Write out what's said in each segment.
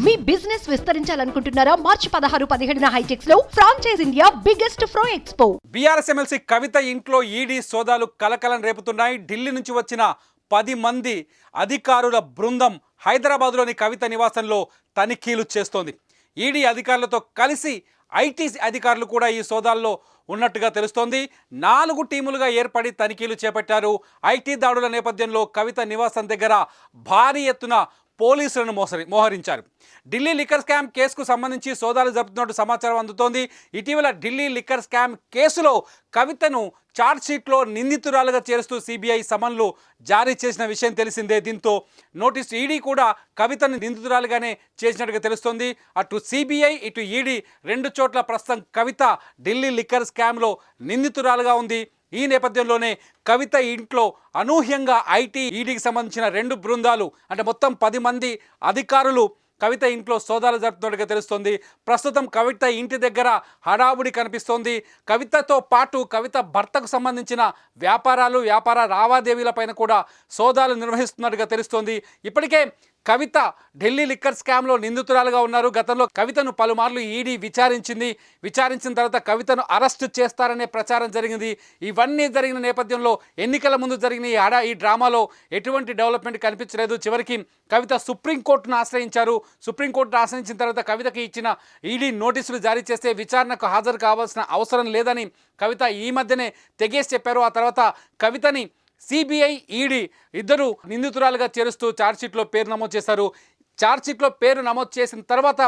మీ business విస్తరించాలనుకుంటున్నారా? మార్చి 16-17 హైటెక్స్ లో franchise India biggest ఫ్రో expo. BRS MLC కవిత ఇంట్లో ED సోదాలు కలకలం రేపుతున్నాయి. ఢిల్లీ నుంచి వచ్చిన 10 మంది అధికారుల బృందం హైదరాబాద్లోని కవిత నివాసంలో తనిఖీలు చేస్తోంది. ఈడీ అధికారులతో కలిసి ఐటీ అధికారులు కూడా ఈ సోదాల్లో ఉన్నట్టుగా తెలుస్తోంది. 4 టీములుగా ఏర్పడి తనిఖీలు చేపట్టారు. ఐటీ దాడుల నేపథ్యంలో కవిత నివాసం దగ్గర భారీ ఎత్తున పోలీసులను మోహరించారు. ఢిల్లీ లిక్కర్ స్కామ్ కేసుకు సంబంధించి సోదాలు జరుపుతున్నట్టు సమాచారం అందుతోంది. ఇటీవల ఢిల్లీ లిక్కర్ స్కామ్ కేసులో కవితను ఛార్జ్షీట్లో నిందితురాలుగా చేరుస్తూ సిబిఐ సమన్లు జారీ చేసిన విషయం తెలిసిందే. దీంతో నోటీసు ఈడీ కూడా కవితను నిందితురాలుగానే చేసినట్టుగా తెలుస్తోంది. అటు సిబిఐ ఇటు ఈడీ 2 చోట్ల ప్రస్తుతం కవిత ఢిల్లీ లిక్కర్ స్కామ్లో నిందితురాలుగా ఉంది. ఈ నేపథ్యంలోనే కవిత ఇంట్లో అనూహ్యంగా ఐటీ ఈడీకి సంబంధించిన 2 బృందాలు అంటే మొత్తం 10 మంది అధికారులు కవిత ఇంట్లో సోదాలు జరుపుతున్నట్టుగా తెలుస్తోంది. ప్రస్తుతం కవిత ఇంటి దగ్గర హడావుడి కనిపిస్తోంది. కవితతో పాటు కవిత భర్తకు సంబంధించిన వ్యాపార లావాదేవీలపైన కూడా సోదాలు నిర్వహిస్తున్నట్టుగా తెలుస్తోంది. ఇప్పటికే కవిత ఢిల్లీ లిక్కర్ స్కామ్లో నిందితురాలుగా ఉన్నారు. గతంలో కవితను పలుమార్లు ఈడీ విచారించిన తర్వాత కవితను అరెస్టు చేస్తారనే ప్రచారం జరిగింది. ఇవన్నీ జరిగిన నేపథ్యంలో ఎన్నికల ముందు జరిగిన ఈ డ్రామాలో ఎటువంటి డెవలప్మెంట్ కనిపించలేదు. చివరికి కవిత సుప్రీంకోర్టును ఆశ్రయించారు. సుప్రీంకోర్టును ఆశ్రయించిన తర్వాత కవితకి ఇచ్చిన ఈడీ నోటీసులు జారీ చేస్తే విచారణకు హాజరు కావాల్సిన అవసరం లేదని కవిత ఈ మధ్యనే తెగేసి చెప్పారు. ఆ తర్వాత కవితని సిబిఐ ఈడీ ఇద్దరు నిందితురాలుగా చేరుస్తూ ఛార్జ్షీట్లో పేరు నమోదు చేశారు. ఛార్జ్షీట్లో పేరు నమోదు చేసిన తర్వాత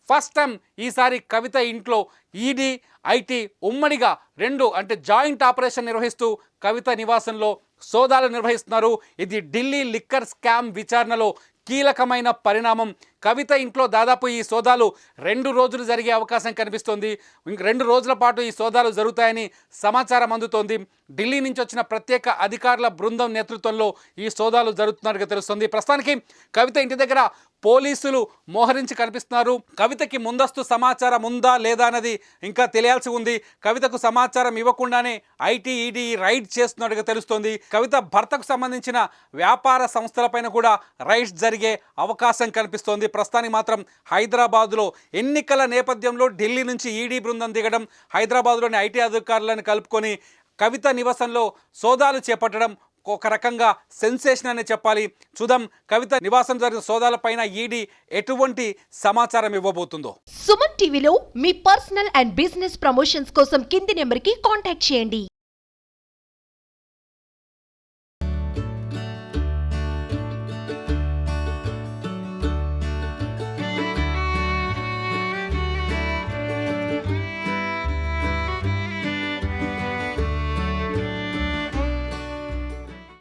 ఫస్ట్ టైం ఈసారి కవిత ఇంట్లో ఈడీ ఐటీ ఉమ్మడిగా 2 అంటే జాయింట్ ఆపరేషన్ నిర్వహిస్తూ కవిత నివాసంలో సోదాలు నిర్వహిస్తున్నారు. ఇది ఢిల్లీ లిక్కర్ స్కామ్ విచారణలో కీలకమైన పరిణామం. కవిత ఇంట్లో దాదాపు ఈ సోదాలు 2 రోజులు జరిగే అవకాశం కనిపిస్తోంది. 2 రోజుల పాటు ఈ సోదాలు జరుగుతాయని సమాచారం అందుతోంది. ఢిల్లీ నుంచి వచ్చిన ప్రత్యేక అధికారుల బృందం నేతృత్వంలో ఈ సోదాలు జరుగుతున్నట్టుగా తెలుస్తుంది. ప్రస్తుతానికి కవిత ఇంటి దగ్గర పోలీసులు మోహరించి కనిపిస్తున్నారు. కవితకి ముందస్తు సమాచారం ఉందా లేదా అన్నది ఇంకా తెలియాల్సి ఉంది. కవితకు సమాచారం ఇవ్వకుండానే ఐటీ ఈడీ రైడ్ చేస్తున్నట్టుగా తెలుస్తోంది. కవిత భర్తకు సంబంధించిన వ్యాపార సంస్థలపైన కూడా రైడ్స్ జరిగే అవకాశం కనిపిస్తోంది. ప్రస్తుతానికి మాత్రం హైదరాబాద్లో ఎన్నికల నేపథ్యంలో ఢిల్లీ నుంచి ఈడీ బృందం దిగడం, హైదరాబాద్లోని ఐటీ అధికారులను కలుపుకొని కవిత నివాసంలో సోదాలు చేపట్టడం ఒక రకంగా సెన్సేషన్ అనే చెప్పాలి. చూద్దాం కవిత నివాసం జరిగిన సోదాలపైన ఈడీ ఎటువంటి సమాచారం ఇవ్వబోతుందో. సుమన్ టీవీలో మీ పర్సనల్ అండ్ బిజినెస్ ప్రమోషన్స్ కోసం కింది నెంబర్కి కాంటాక్ట్ చేయండి.